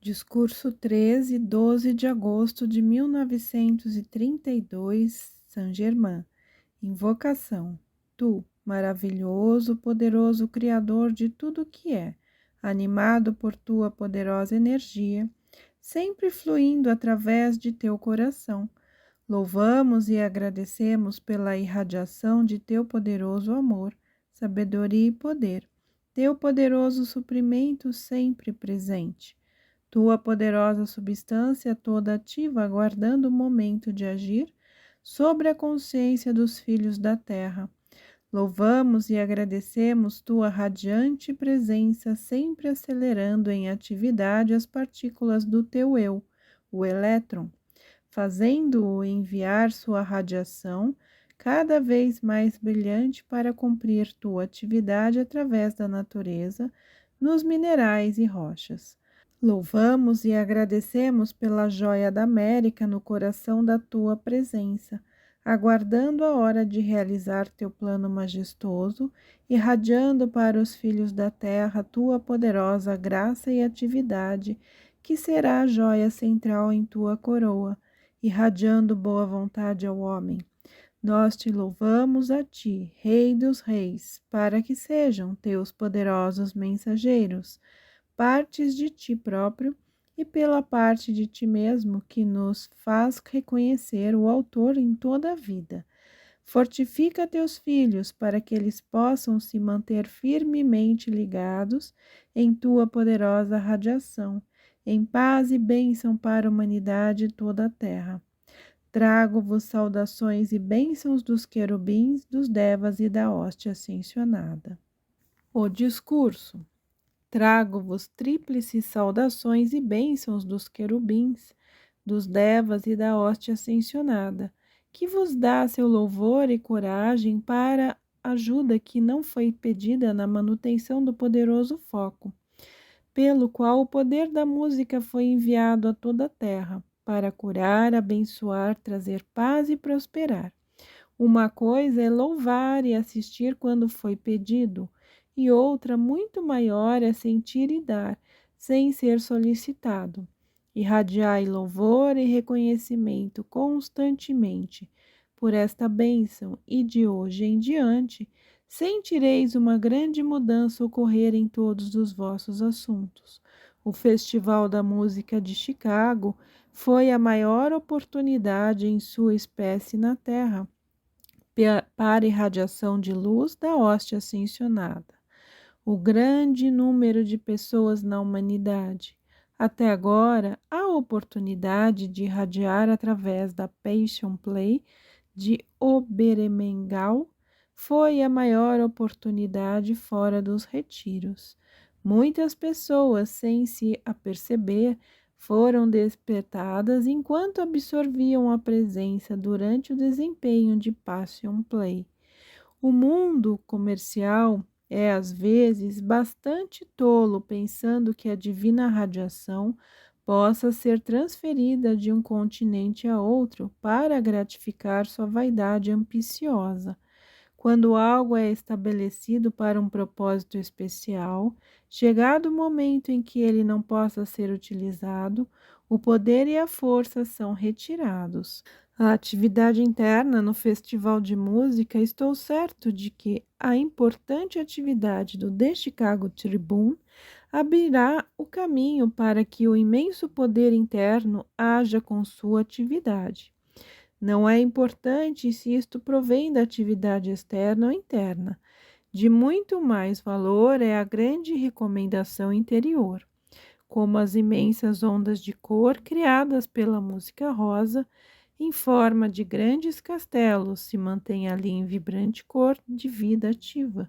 Discurso 13, 12 de agosto de 1932, Saint-Germain. Invocação. Tu, maravilhoso, poderoso Criador de tudo que é, animado por tua poderosa energia, sempre fluindo através de teu coração, louvamos e agradecemos pela irradiação de teu poderoso amor, sabedoria e poder, teu poderoso suprimento sempre presente. Tua poderosa substância toda ativa, aguardando o momento de agir sobre a consciência dos filhos da terra. Louvamos e agradecemos tua radiante presença, sempre acelerando em atividade as partículas do teu eu, o elétron, fazendo-o enviar sua radiação cada vez mais brilhante para cumprir tua atividade através da natureza, nos minerais e rochas. Louvamos e agradecemos pela joia da América no coração da tua presença, aguardando a hora de realizar teu plano majestoso, irradiando para os filhos da terra tua poderosa graça e atividade, que será a joia central em tua coroa, irradiando boa vontade ao homem. Nós te louvamos a ti, Rei dos Reis, para que sejam teus poderosos mensageiros, partes de ti próprio e pela parte de ti mesmo que nos faz reconhecer o Autor em toda a vida. Fortifica teus filhos para que eles possam se manter firmemente ligados em tua poderosa radiação, em paz e bênção para a humanidade e toda a terra. Trago-vos saudações e bênçãos dos querubins, dos devas e da hóstia ascensionada. O discurso. Trago-vos tríplices saudações e bênçãos dos querubins, dos devas e da hóstia ascensionada, que vos dá seu louvor e coragem para a ajuda que não foi pedida na manutenção do poderoso foco, pelo qual o poder da música foi enviado a toda a terra, para curar, abençoar, trazer paz e prosperar. Uma coisa é louvar e assistir quando foi pedido, e outra muito maior é sentir e dar, sem ser solicitado. Irradiai louvor e reconhecimento constantemente por esta bênção, e de hoje em diante sentireis uma grande mudança ocorrer em todos os vossos assuntos. O Festival da Música de Chicago foi a maior oportunidade em sua espécie na Terra para irradiação de luz da hóstia ascensionada. O grande número de pessoas na humanidade. Até agora, a oportunidade de irradiar através da Passion Play de Oberemengal foi a maior oportunidade fora dos retiros. Muitas pessoas, sem se aperceber, foram despertadas enquanto absorviam a presença durante o desempenho de Passion Play. O mundo comercial é, às vezes, bastante tolo pensando que a divina radiação possa ser transferida de um continente a outro para gratificar sua vaidade ambiciosa. Quando algo é estabelecido para um propósito especial, chegado o momento em que ele não possa ser utilizado, o poder e a força são retirados. A atividade interna no Festival de Música, estou certo de que a importante atividade do The Chicago Tribune abrirá o caminho para que o imenso poder interno haja com sua atividade. Não é importante se isto provém da atividade externa ou interna. De muito mais valor é a grande recomendação interior, como as imensas ondas de cor criadas pela música rosa, em forma de grandes castelos, se mantém ali em vibrante cor de vida ativa.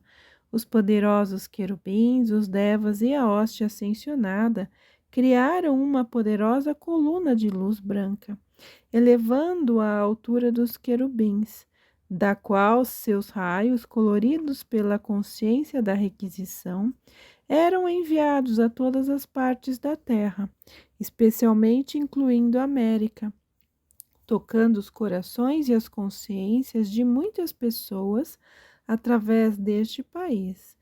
Os poderosos querubins, os devas e a hóstia ascensionada criaram uma poderosa coluna de luz branca, elevando-a à altura dos querubins, da qual seus raios, coloridos pela consciência da requisição, eram enviados a todas as partes da terra, especialmente incluindo a América, tocando os corações e as consciências de muitas pessoas através deste país,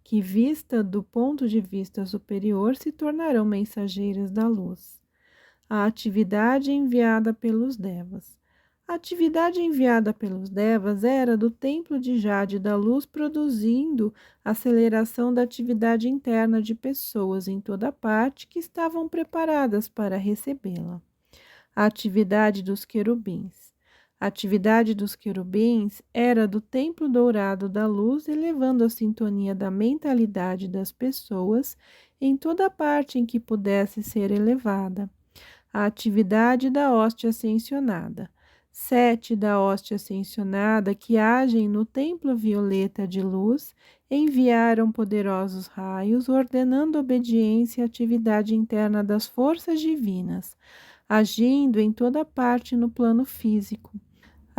que, vista do ponto de vista superior, se tornarão mensageiras da luz. A atividade enviada pelos Devas. A atividade enviada pelos Devas era do templo de Jade da luz, produzindo aceleração da atividade interna de pessoas em toda parte que estavam preparadas para recebê-la. A atividade dos querubins. A atividade dos querubins era do templo dourado da luz, elevando a sintonia da mentalidade das pessoas em toda parte em que pudesse ser elevada. A atividade da hoste ascensionada. 7 da hoste ascensionada que agem no templo violeta de luz enviaram poderosos raios, ordenando obediência e atividade interna das forças divinas, agindo em toda parte no plano físico.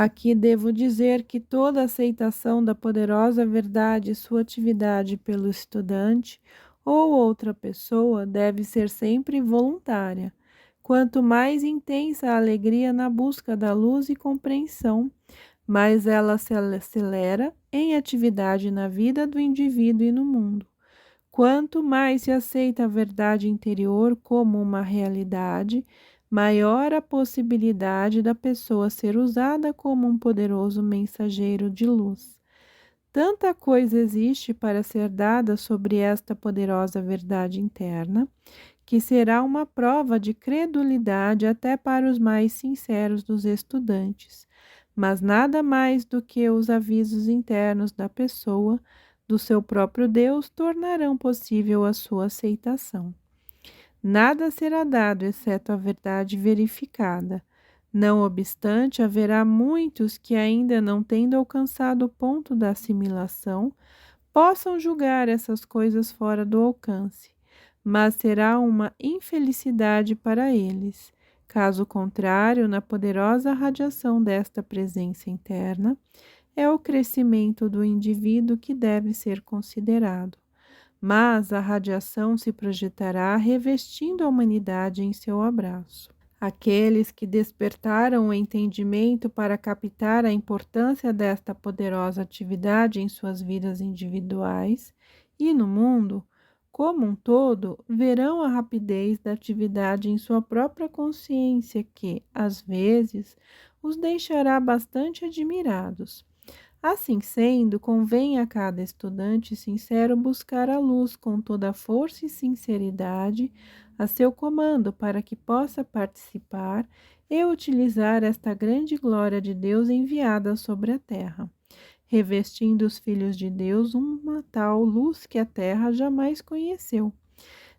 Aqui devo dizer que toda aceitação da poderosa verdade e sua atividade pelo estudante ou outra pessoa deve ser sempre voluntária. Quanto mais intensa a alegria na busca da luz e compreensão, mais ela se acelera em atividade na vida do indivíduo e no mundo. Quanto mais se aceita a verdade interior como uma realidade, maior a possibilidade da pessoa ser usada como um poderoso mensageiro de luz. Tanta coisa existe para ser dada sobre esta poderosa verdade interna, que será uma prova de credulidade até para os mais sinceros dos estudantes, mas nada mais do que os avisos internos da pessoa, do seu próprio Deus, tornarão possível a sua aceitação. Nada será dado exceto a verdade verificada. Não obstante, haverá muitos que, ainda não tendo alcançado o ponto da assimilação, possam julgar essas coisas fora do alcance, mas será uma infelicidade para eles. Caso contrário, na poderosa radiação desta presença interna, é o crescimento do indivíduo que deve ser considerado. Mas a radiação se projetará revestindo a humanidade em seu abraço. Aqueles que despertaram o entendimento para captar a importância desta poderosa atividade em suas vidas individuais e no mundo como um todo, verão a rapidez da atividade em sua própria consciência que, às vezes, os deixará bastante admirados. Assim sendo, convém a cada estudante sincero buscar a luz com toda a força e sinceridade a seu comando para que possa participar e utilizar esta grande glória de Deus enviada sobre a terra, revestindo os filhos de Deus uma tal luz que a terra jamais conheceu.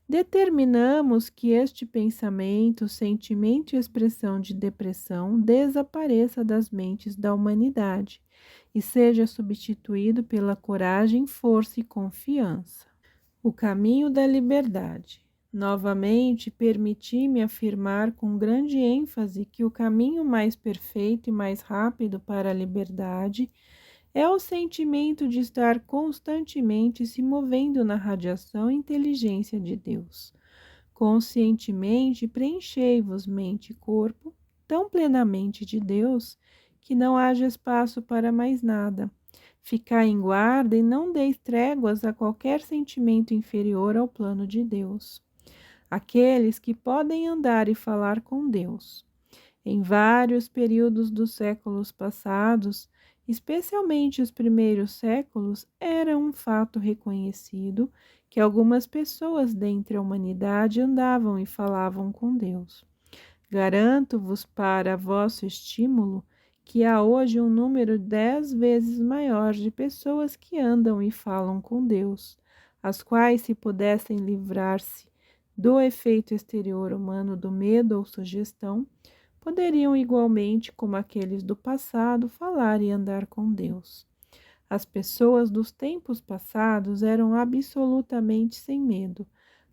Determinamos que este pensamento, sentimento e expressão de depressão desapareça das mentes da humanidade e seja substituído pela coragem, força e confiança. O caminho da liberdade. Novamente, permiti-me afirmar com grande ênfase que o caminho mais perfeito e mais rápido para a liberdade é o sentimento de estar constantemente se movendo na radiação e inteligência de Deus. Conscientemente preenchei-vos mente e corpo tão plenamente de Deus que não haja espaço para mais nada. Ficai em guarda e não deis tréguas a qualquer sentimento inferior ao plano de Deus. Aqueles que podem andar e falar com Deus. Em vários períodos dos séculos passados, especialmente os primeiros séculos, era um fato reconhecido que algumas pessoas dentre a humanidade andavam e falavam com Deus. Garanto-vos para vosso estímulo que há hoje um número 10 vezes maior de pessoas que andam e falam com Deus, as quais, se pudessem livrar-se do efeito exterior humano do medo ou sugestão, poderiam igualmente, como aqueles do passado, falar e andar com Deus. As pessoas dos tempos passados eram absolutamente sem medo,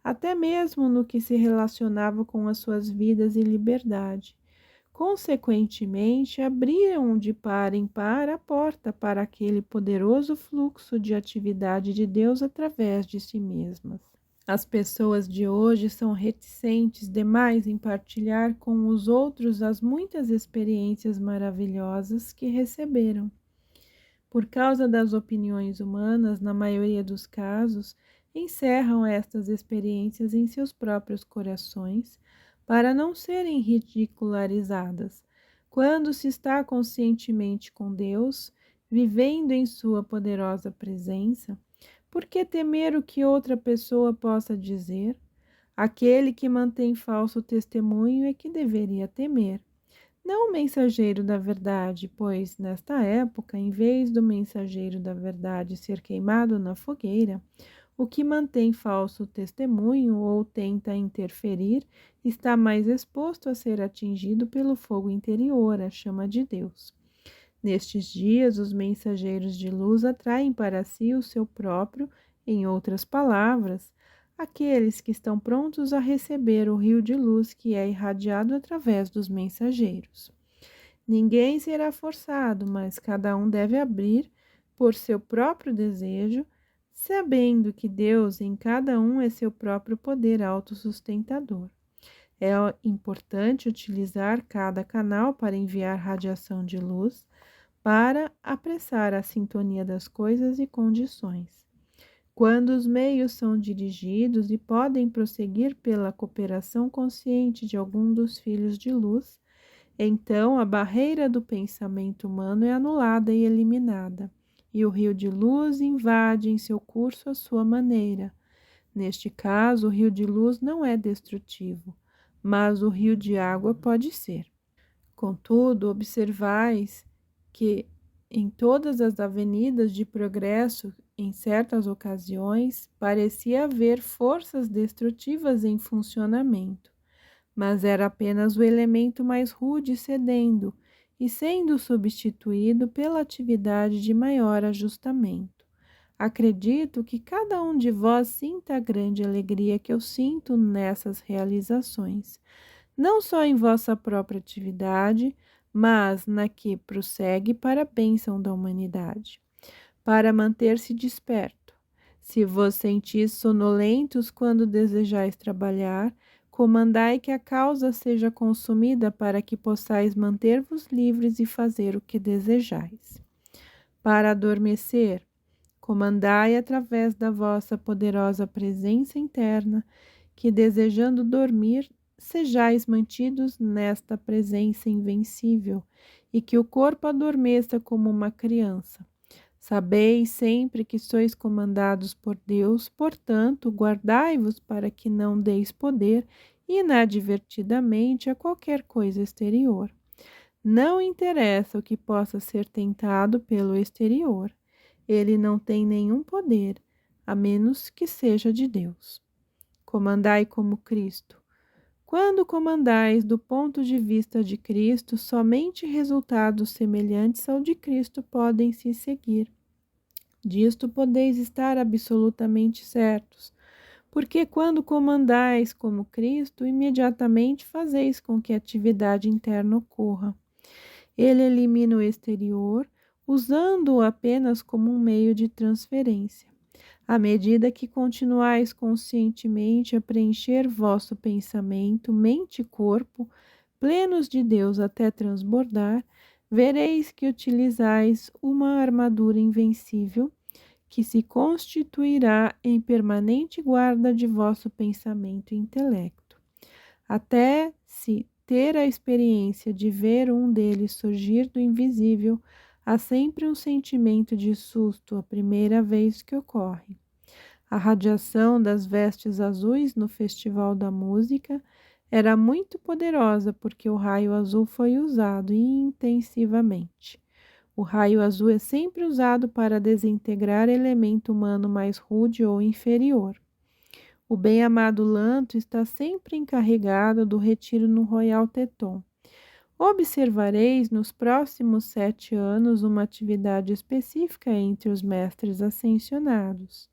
até mesmo no que se relacionava com as suas vidas e liberdade. Consequentemente, abriam de par em par a porta para aquele poderoso fluxo de atividade de Deus através de si mesmas. As pessoas de hoje são reticentes demais em partilhar com os outros as muitas experiências maravilhosas que receberam. Por causa das opiniões humanas, na maioria dos casos, encerram estas experiências em seus próprios corações para não serem ridicularizadas. Quando se está conscientemente com Deus, vivendo em sua poderosa presença, por que temer o que outra pessoa possa dizer? Aquele que mantém falso testemunho é que deveria temer, não o mensageiro da verdade, pois, nesta época, em vez do mensageiro da verdade ser queimado na fogueira, o que mantém falso testemunho ou tenta interferir está mais exposto a ser atingido pelo fogo interior, a chama de Deus. Nestes dias, os mensageiros de luz atraem para si o seu próprio, em outras palavras, aqueles que estão prontos a receber o rio de luz que é irradiado através dos mensageiros. Ninguém será forçado, mas cada um deve abrir por seu próprio desejo, sabendo que Deus em cada um é seu próprio poder autossustentador. É importante utilizar cada canal para enviar radiação de luz, para apressar a sintonia das coisas e condições. Quando os meios são dirigidos e podem prosseguir pela cooperação consciente de algum dos filhos de luz, então a barreira do pensamento humano é anulada e eliminada, e o rio de luz invade em seu curso a sua maneira. Neste caso, o rio de luz não é destrutivo, mas o rio de água pode ser. Contudo, observais que em todas as avenidas de progresso, em certas ocasiões, parecia haver forças destrutivas em funcionamento, mas era apenas o elemento mais rude cedendo e sendo substituído pela atividade de maior ajustamento. Acredito que cada um de vós sinta a grande alegria que eu sinto nessas realizações, não só em vossa própria atividade, mas na que prossegue para a bênção da humanidade, para manter-se desperto. Se vos sentis sonolentos quando desejais trabalhar, comandai que a causa seja consumida para que possais manter-vos livres e fazer o que desejais. Para adormecer, comandai através da vossa poderosa presença interna, que desejando dormir, sejais mantidos nesta presença invencível, e que o corpo adormeça como uma criança. Sabeis sempre que sois comandados por Deus, portanto, guardai-vos para que não deis poder inadvertidamente a qualquer coisa exterior. Não interessa o que possa ser tentado pelo exterior. Ele não tem nenhum poder, a menos que seja de Deus. Comandai como Cristo. Quando comandais do ponto de vista de Cristo, somente resultados semelhantes ao de Cristo podem se seguir. Disto podeis estar absolutamente certos, porque quando comandais como Cristo, imediatamente fazeis com que a atividade interna ocorra. Ele elimina o exterior, usando-o apenas como um meio de transferência. À medida que continuais conscientemente a preencher vosso pensamento, mente e corpo, plenos de Deus até transbordar, vereis que utilizais uma armadura invencível, que se constituirá em permanente guarda de vosso pensamento e intelecto. Até se ter a experiência de ver um deles surgir do invisível, há sempre um sentimento de susto a primeira vez que ocorre. A radiação das vestes azuis no Festival da Música era muito poderosa porque o raio azul foi usado intensivamente. O raio azul é sempre usado para desintegrar elemento humano mais rude ou inferior. O bem-amado Lanto está sempre encarregado do retiro no Royal Teton. Observareis nos próximos 7 anos uma atividade específica entre os mestres ascensionados.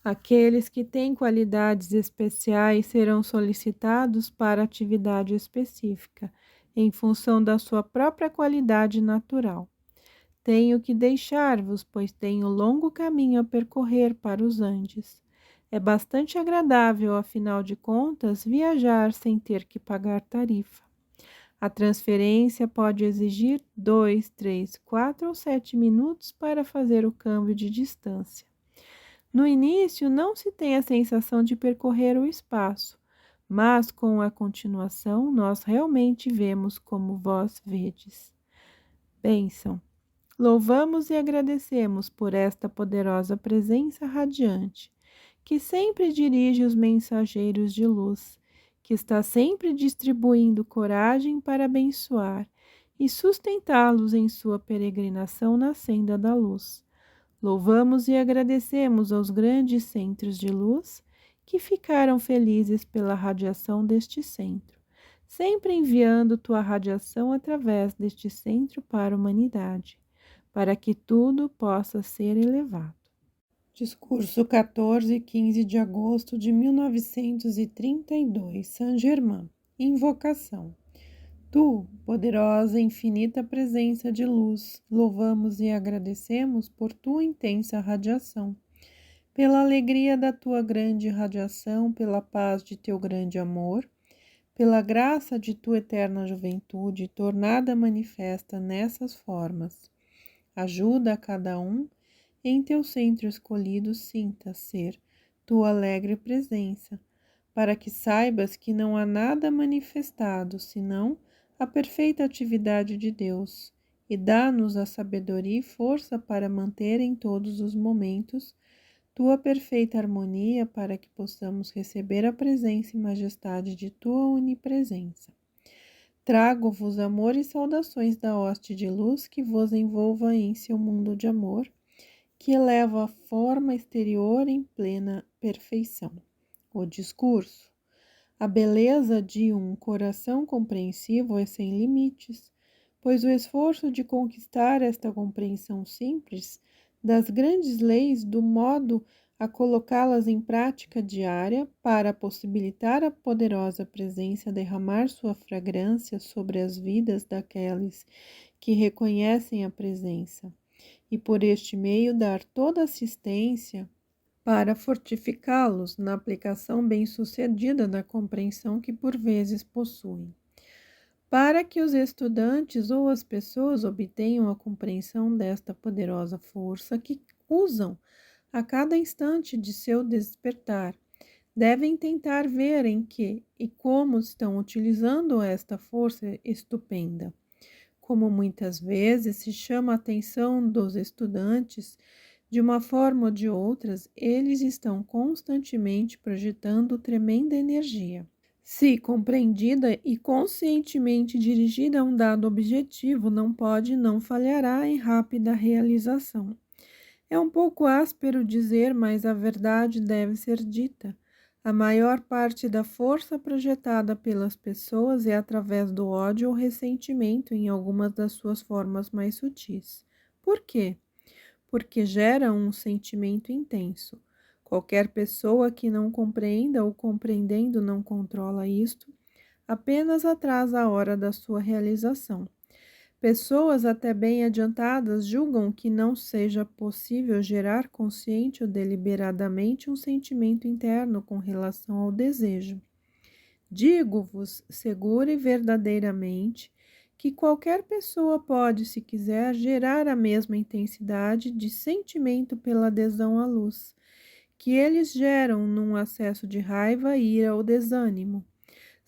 Aqueles que têm qualidades especiais serão solicitados para atividade específica, em função da sua própria qualidade natural. Tenho que deixar-vos, pois tenho longo caminho a percorrer para os Andes. É bastante agradável, afinal de contas, viajar sem ter que pagar tarifa. A transferência pode exigir 2, 3, 4 ou 7 minutos para fazer o câmbio de distância. No início, não se tem a sensação de percorrer o espaço, mas com a continuação, nós realmente vemos como vós vedes. Bênção. Louvamos e agradecemos por esta poderosa presença radiante, que sempre dirige os mensageiros de luz, que está sempre distribuindo coragem para abençoar e sustentá-los em sua peregrinação na senda da luz. Louvamos e agradecemos aos grandes centros de luz que ficaram felizes pela radiação deste centro, sempre enviando tua radiação através deste centro para a humanidade, para que tudo possa ser elevado. Discurso 14 e 15 de agosto de 1932, Saint-Germain. Invocação. Tu, poderosa e infinita presença de luz, louvamos e agradecemos por tua intensa radiação, pela alegria da tua grande radiação, pela paz de teu grande amor, pela graça de tua eterna juventude, tornada manifesta nessas formas. Ajuda a cada um em teu centro escolhido sinta ser tua alegre presença, para que saibas que não há nada manifestado senão a perfeita atividade de Deus, e dá-nos a sabedoria e força para manter em todos os momentos tua perfeita harmonia, para que possamos receber a presença e majestade de tua onipresença. Trago-vos amor e saudações da hoste de luz que vos envolva em seu mundo de amor, que eleva a forma exterior em plena perfeição. O discurso. A beleza de um coração compreensivo é sem limites, pois o esforço de conquistar esta compreensão simples das grandes leis do modo a colocá-las em prática diária para possibilitar a poderosa presença derramar sua fragrância sobre as vidas daqueles que reconhecem a presença, e por este meio dar toda assistência para fortificá-los na aplicação bem-sucedida da compreensão que por vezes possuem. Para que os estudantes ou as pessoas obtenham a compreensão desta poderosa força que usam a cada instante de seu despertar, devem tentar ver em que e como estão utilizando esta força estupenda. Como muitas vezes se chama a atenção dos estudantes, de uma forma ou de outras, eles estão constantemente projetando tremenda energia. Se compreendida e conscientemente dirigida a um dado objetivo, não pode e não falhará em rápida realização. É um pouco áspero dizer, mas a verdade deve ser dita. A maior parte da força projetada pelas pessoas é através do ódio ou ressentimento em algumas das suas formas mais sutis. Por quê? Porque gera um sentimento intenso. Qualquer pessoa que não compreenda ou compreendendo não controla isto, apenas atrasa a hora da sua realização. Pessoas até bem adiantadas julgam que não seja possível gerar consciente ou deliberadamente um sentimento interno com relação ao desejo. Digo-vos segura e verdadeiramente que qualquer pessoa pode, se quiser, gerar a mesma intensidade de sentimento pela adesão à luz, que eles geram num acesso de raiva, ira ou desânimo.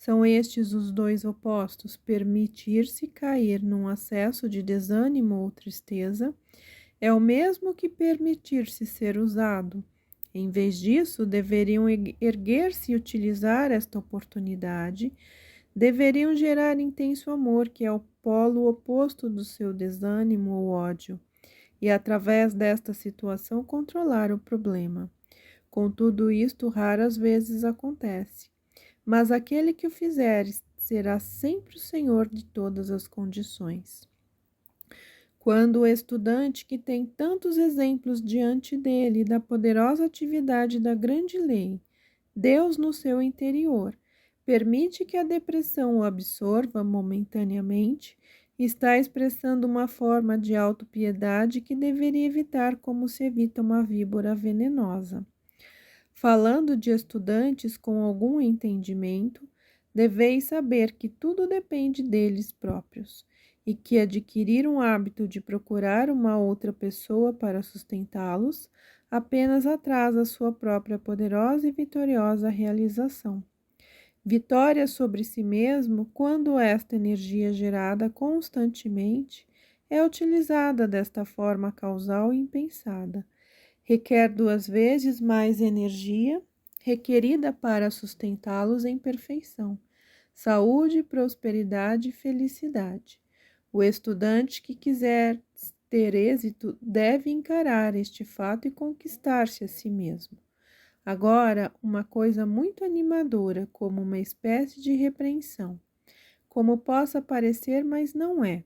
São estes os dois opostos: permitir-se cair num acesso de desânimo ou tristeza é o mesmo que permitir-se ser usado. Em vez disso, deveriam erguer-se e utilizar esta oportunidade, deveriam gerar intenso amor, que é o polo oposto do seu desânimo ou ódio, e através desta situação controlar o problema. Contudo, isto raras vezes acontece. Mas aquele que o fizer será sempre o senhor de todas as condições. Quando o estudante, que tem tantos exemplos diante dele da poderosa atividade da grande lei, Deus no seu interior, permite que a depressão o absorva momentaneamente, está expressando uma forma de autopiedade que deveria evitar como se evita uma víbora venenosa. Falando de estudantes com algum entendimento, Deveis saber que tudo depende deles próprios e que adquirir um hábito de procurar uma outra pessoa para sustentá-los apenas atrasa sua própria poderosa e vitoriosa realização. Vitória sobre si mesmo quando esta energia gerada constantemente é utilizada desta forma causal e impensada. Requer 2 vezes mais energia requerida para sustentá-los em perfeição, saúde, prosperidade e felicidade. O estudante que quiser ter êxito deve encarar este fato e conquistar-se a si mesmo. Agora, uma coisa muito animadora, como uma espécie de repreensão, como possa parecer, mas não é.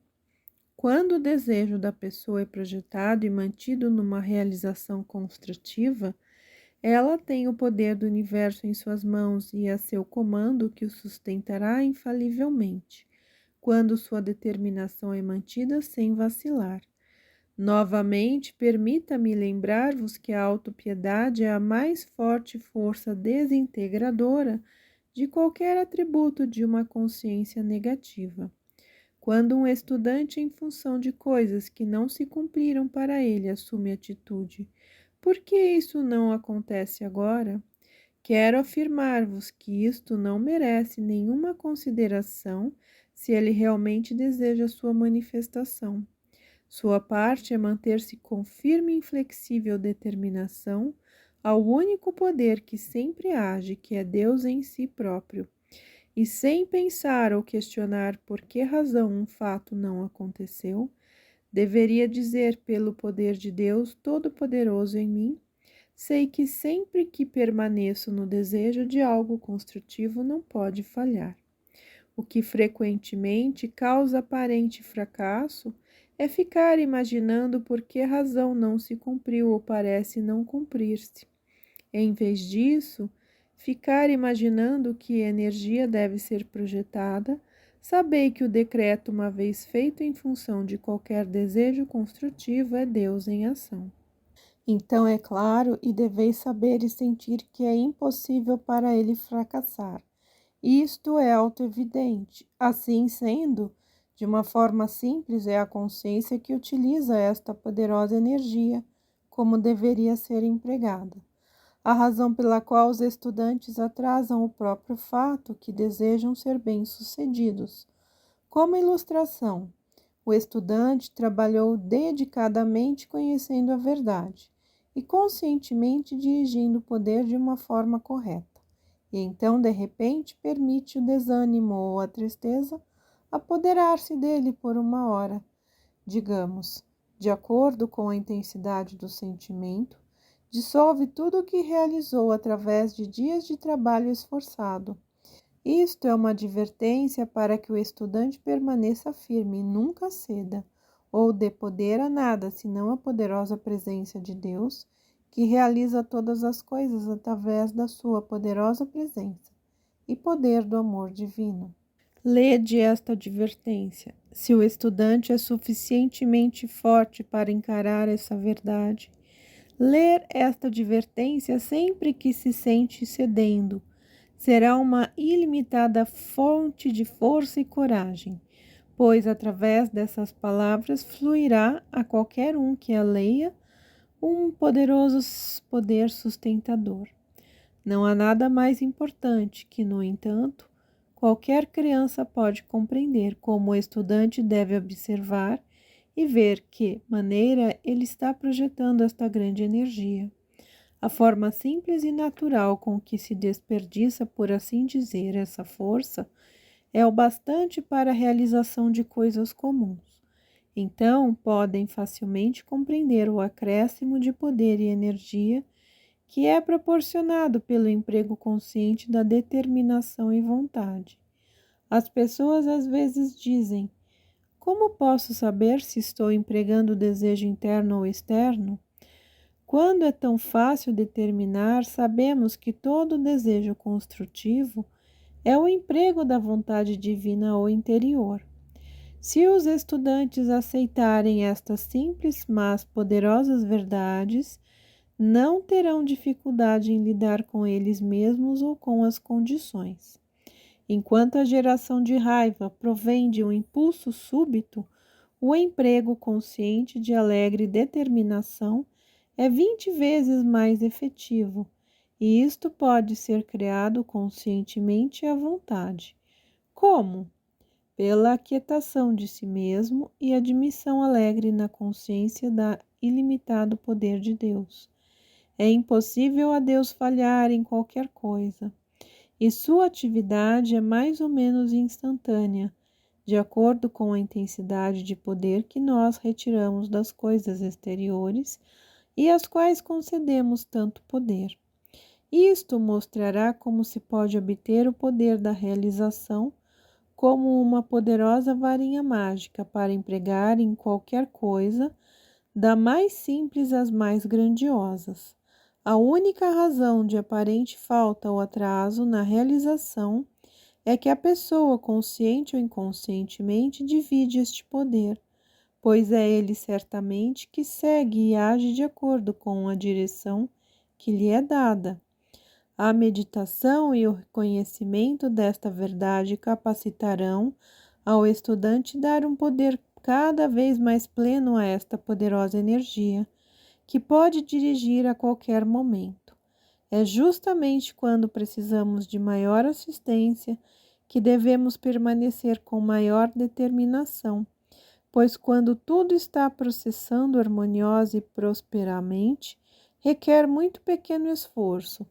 Quando o desejo da pessoa é projetado e mantido numa realização construtiva, ela tem o poder do universo em suas mãos e a seu comando que o sustentará infalivelmente, quando sua determinação é mantida sem vacilar. Novamente, permita-me lembrar-vos que a autopiedade é a mais forte força desintegradora de qualquer atributo de uma consciência negativa. Quando um estudante, em função de coisas que não se cumpriram para ele, assume atitude, por que isso não acontece agora? Quero afirmar-vos que isto não merece nenhuma consideração se ele realmente deseja sua manifestação. Sua parte é manter-se com firme e inflexível determinação ao único poder que sempre age, que é Deus em si próprio, e sem pensar ou questionar por que razão um fato não aconteceu, deveria dizer pelo poder de Deus Todo-Poderoso em mim, sei que sempre que permaneço no desejo de algo construtivo não pode falhar. O que frequentemente causa aparente fracasso é ficar imaginando por que razão não se cumpriu ou parece não cumprir-se. Em vez disso, ficar imaginando que energia deve ser projetada, sabei que o decreto, uma vez feito em função de qualquer desejo construtivo, é Deus em ação. Então é claro e deveis saber e sentir que é impossível para ele fracassar. Isto é autoevidente. Assim sendo, de uma forma simples, é a consciência que utiliza esta poderosa energia como deveria ser empregada. A razão pela qual os estudantes atrasam o próprio fato que desejam ser bem-sucedidos. Como ilustração, o estudante trabalhou dedicadamente conhecendo a verdade e conscientemente dirigindo o poder de uma forma correta. E então, de repente, permite o desânimo ou a tristeza apoderar-se dele por uma hora, digamos, de acordo com a intensidade do sentimento, dissolve tudo o que realizou através de dias de trabalho esforçado. Isto é uma advertência para que o estudante permaneça firme e nunca ceda, ou dê poder a nada, senão a poderosa presença de Deus, que realiza todas as coisas através da sua poderosa presença e poder do amor divino. Lede esta advertência. Se o estudante é suficientemente forte para encarar essa verdade, ler esta advertência sempre que se sente cedendo será uma ilimitada fonte de força e coragem, pois através dessas palavras fluirá a qualquer um que a leia um poderoso poder sustentador. Não há nada mais importante que, no entanto, qualquer criança pode compreender como o estudante deve observar e ver que maneira ele está projetando esta grande energia. A forma simples e natural com que se desperdiça, por assim dizer, essa força é o bastante para a realização de coisas comuns. Então, podem facilmente compreender o acréscimo de poder e energia que é proporcionado pelo emprego consciente da determinação e vontade. As pessoas às vezes dizem: como posso saber se estou empregando o desejo interno ou externo? Quando é tão fácil determinar, sabemos que todo desejo construtivo é o emprego da vontade divina ou interior. Se os estudantes aceitarem estas simples, mas poderosas verdades, não terão dificuldade em lidar com eles mesmos ou com as condições. Enquanto a geração de raiva provém de um impulso súbito, o emprego consciente de alegre determinação é 20 vezes mais efetivo, e isto pode ser criado conscientemente à vontade. Como? Pela aquietação de si mesmo e admissão alegre na consciência da ilimitado poder de Deus. É impossível a Deus falhar em qualquer coisa, e sua atividade é mais ou menos instantânea, de acordo com a intensidade de poder que nós retiramos das coisas exteriores e às quais concedemos tanto poder. Isto mostrará como se pode obter o poder da realização como uma poderosa varinha mágica para empregar em qualquer coisa, da mais simples às mais grandiosas. A única razão de aparente falta ou atraso na realização é que a pessoa, consciente ou inconscientemente, divide este poder, pois é ele certamente que segue e age de acordo com a direção que lhe é dada. A meditação e o reconhecimento desta verdade capacitarão ao estudante dar um poder cada vez mais pleno a esta poderosa energia, que pode dirigir a qualquer momento. É justamente quando precisamos de maior assistência que devemos permanecer com maior determinação, pois quando tudo está processando harmoniosa e prosperamente, requer muito pequeno esforço.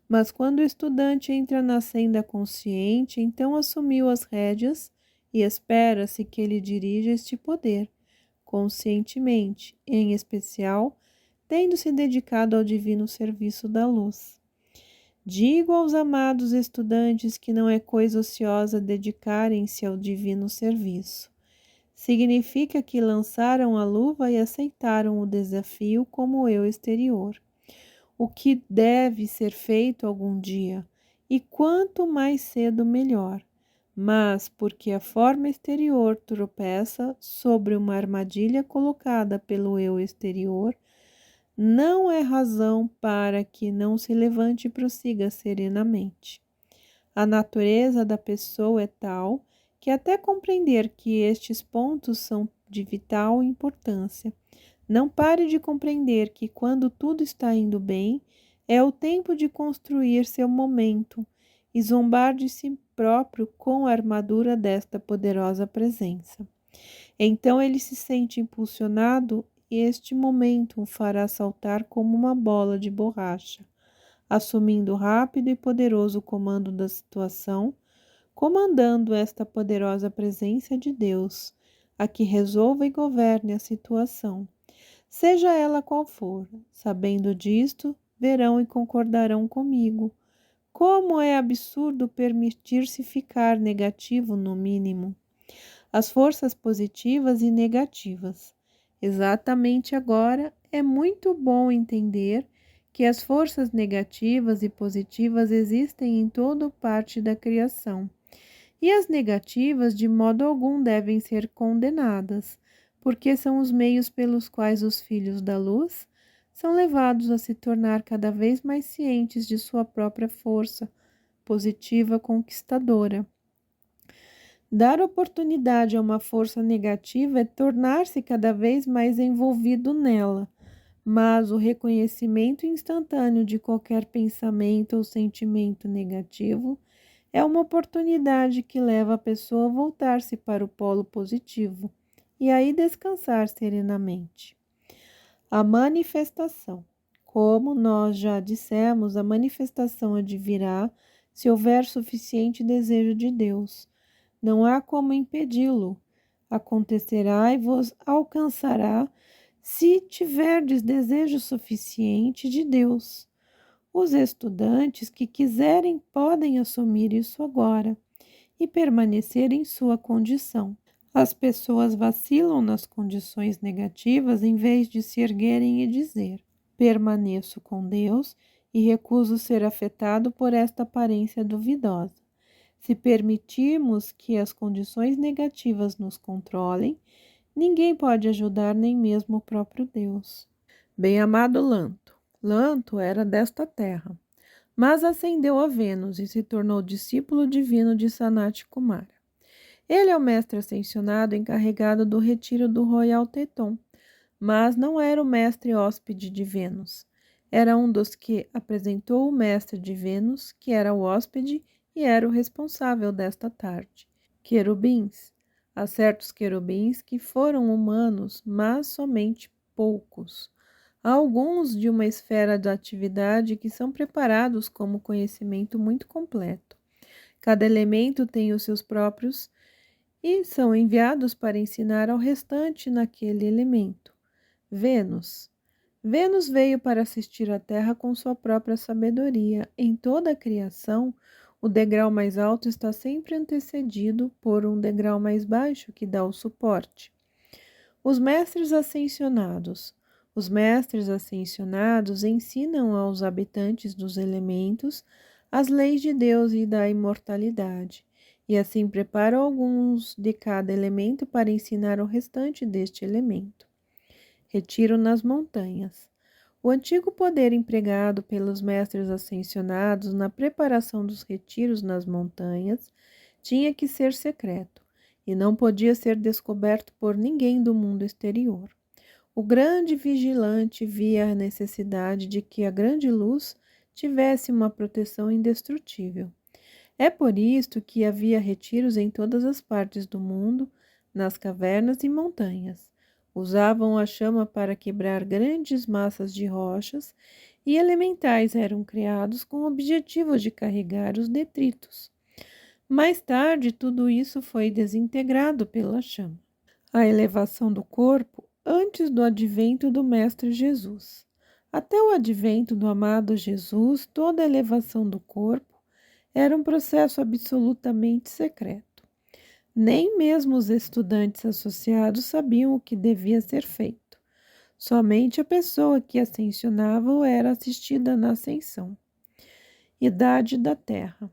Mas quando o estudante entra na senda consciente, então assumiu as rédeas e espera-se que ele dirija este poder, conscientemente, em especial, tendo se dedicado ao divino serviço da luz. Digo aos amados estudantes que não é coisa ociosa dedicarem-se ao divino serviço. Significa que lançaram a luva e aceitaram o desafio como eu exterior. O que deve ser feito algum dia, e quanto mais cedo melhor, mas porque a forma exterior tropeça sobre uma armadilha colocada pelo eu exterior, não é razão para que não se levante e prossiga serenamente. A natureza da pessoa é tal que até compreender que estes pontos são de vital importância. Não pare de compreender que quando tudo está indo bem, é o tempo de construir seu momento e zombar de si próprio com a armadura desta poderosa presença. Então ele se sente impulsionado e este momento o fará saltar como uma bola de borracha, assumindo rápido e poderoso comando da situação, comandando esta poderosa presença de Deus, a que resolva e governe a situação, seja ela qual for. Sabendo disto, verão e concordarão comigo. Como é absurdo permitir-se ficar negativo no mínimo. As forças positivas e negativas. Exatamente agora é muito bom entender que as forças negativas e positivas existem em toda parte da criação. E as negativas de modo algum devem ser condenadas, porque são os meios pelos quais os filhos da luz são levados a se tornar cada vez mais cientes de sua própria força positiva conquistadora. Dar oportunidade a uma força negativa é tornar-se cada vez mais envolvido nela, mas o reconhecimento instantâneo de qualquer pensamento ou sentimento negativo é uma oportunidade que leva a pessoa a voltar-se para o polo positivo e aí descansar serenamente. A manifestação. Como nós já dissemos, a manifestação advirá se houver suficiente desejo de Deus. Não há como impedi-lo. Acontecerá e vos alcançará se tiverdes desejo suficiente de Deus. Os estudantes que quiserem podem assumir isso agora e permanecer em sua condição. As pessoas vacilam nas condições negativas em vez de se erguerem e dizer: permaneço com Deus e recuso ser afetado por esta aparência duvidosa. Se permitirmos que as condições negativas nos controlem, ninguém pode ajudar, nem mesmo o próprio Deus. Bem-amado Lanto. Lanto era desta terra, mas ascendeu a Vênus e se tornou discípulo divino de Sanat Kumara. Ele é o mestre ascensionado encarregado do retiro do Royal Teton, mas não era o mestre hóspede de Vênus. Era um dos que apresentou o mestre de Vênus, que era o hóspede e era o responsável desta tarde. Querubins. Há certos querubins que foram humanos, mas somente poucos. Há alguns de uma esfera de atividade que são preparados como conhecimento muito completo. Cada elemento tem os seus próprios e são enviados para ensinar ao restante naquele elemento. Vênus. Vênus veio para assistir a Terra com sua própria sabedoria. Em toda a criação, o degrau mais alto está sempre antecedido por um degrau mais baixo que dá o suporte. Os mestres ascensionados. Os mestres ascensionados ensinam aos habitantes dos elementos as leis de Deus e da imortalidade, e assim preparam alguns de cada elemento para ensinar o restante deste elemento. Retiro nas montanhas. O antigo poder empregado pelos mestres ascensionados na preparação dos retiros nas montanhas tinha que ser secreto e não podia ser descoberto por ninguém do mundo exterior. O grande vigilante via a necessidade de que a grande luz tivesse uma proteção indestrutível. É por isto que havia retiros em todas as partes do mundo, nas cavernas e montanhas. Usavam a chama para quebrar grandes massas de rochas e elementais eram criados com o objetivo de carregar os detritos. Mais tarde, tudo isso foi desintegrado pela chama. A elevação do corpo antes do advento do Mestre Jesus. Até o advento do amado Jesus, toda a elevação do corpo era um processo absolutamente secreto. Nem mesmo os estudantes associados sabiam o que devia ser feito. Somente a pessoa que ascensionava era assistida na ascensão. Idade da Terra.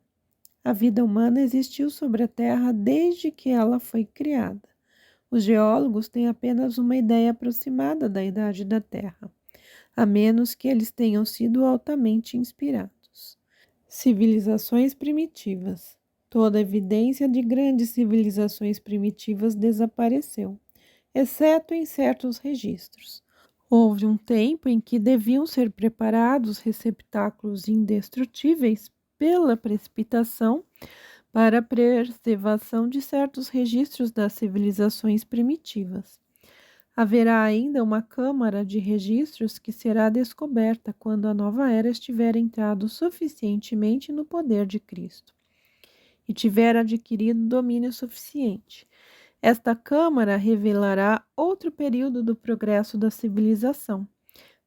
A vida humana existiu sobre a Terra desde que ela foi criada. Os geólogos têm apenas uma ideia aproximada da idade da Terra, a menos que eles tenham sido altamente inspirados. Civilizações primitivas. Toda evidência de grandes civilizações primitivas desapareceu, exceto em certos registros. Houve um tempo em que deviam ser preparados receptáculos indestrutíveis pela precipitação para a preservação de certos registros das civilizações primitivas. Haverá ainda uma câmara de registros que será descoberta quando a nova era estiver entrado suficientemente no poder de Cristo e tiver adquirido domínio suficiente. Esta câmara revelará outro período do progresso da civilização,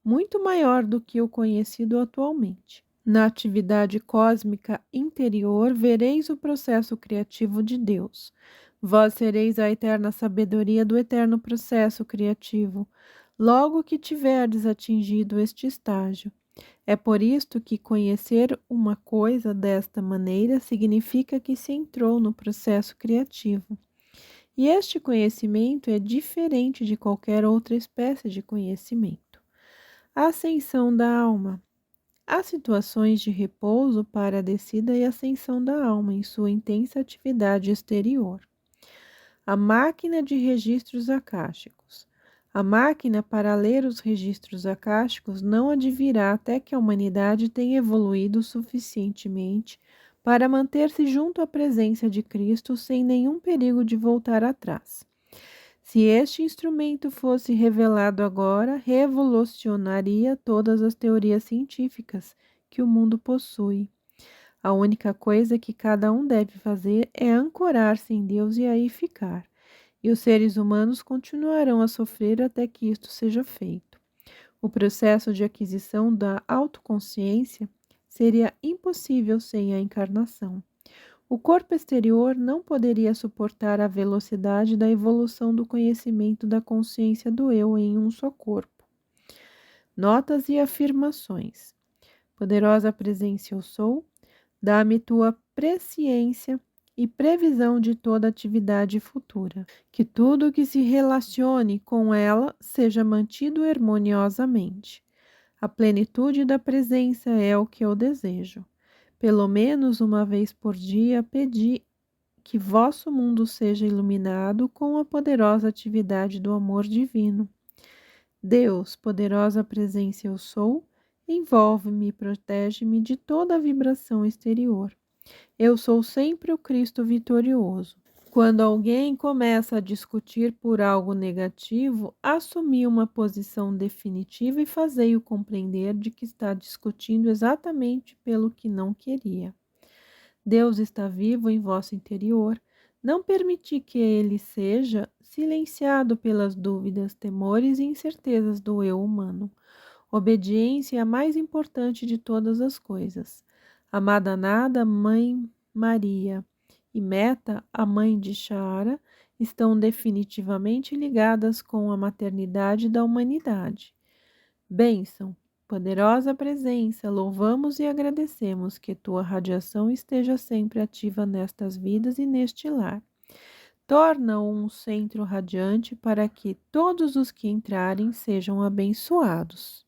muito maior do que o conhecido atualmente. Na atividade cósmica interior, vereis o processo criativo de Deus. Vós sereis a eterna sabedoria do eterno processo criativo, logo que tiverdes atingido este estágio. É por isto que conhecer uma coisa desta maneira significa que se entrou no processo criativo. E este conhecimento é diferente de qualquer outra espécie de conhecimento. A ascensão da alma. Há situações de repouso para a descida e ascensão da alma em sua intensa atividade exterior. A máquina de registros akáshicos. A máquina para ler os registros akáshicos não advirá até que a humanidade tenha evoluído suficientemente para manter-se junto à presença de Cristo sem nenhum perigo de voltar atrás. Se este instrumento fosse revelado agora, revolucionaria todas as teorias científicas que o mundo possui. A única coisa que cada um deve fazer é ancorar-se em Deus e aí ficar. E os seres humanos continuarão a sofrer até que isto seja feito. O processo de aquisição da autoconsciência seria impossível sem a encarnação. O corpo exterior não poderia suportar a velocidade da evolução do conhecimento da consciência do eu em um só corpo. Notas e afirmações. Poderosa presença eu sou, dá-me tua presciência e previsão de toda atividade futura. Que tudo que se relacione com ela seja mantido harmoniosamente. A plenitude da presença é o que eu desejo. Pelo menos uma vez por dia, pedi que vosso mundo seja iluminado com a poderosa atividade do amor divino. Deus, poderosa presença eu sou, envolve-me e protege-me de toda a vibração exterior. Eu sou sempre o Cristo vitorioso. Quando alguém começa a discutir por algo negativo, assumi uma posição definitiva e fazei-o compreender de que está discutindo exatamente pelo que não queria. Deus está vivo em vosso interior. Não permiti que ele seja silenciado pelas dúvidas, temores e incertezas do eu humano. Obediência é a mais importante de todas as coisas. Amada Nada, Mãe Maria e Meta, a mãe de Shara, estão definitivamente ligadas com a maternidade da humanidade. Bênção, poderosa presença, louvamos e agradecemos que tua radiação esteja sempre ativa nestas vidas e neste lar. Torna-o um centro radiante para que todos os que entrarem sejam abençoados.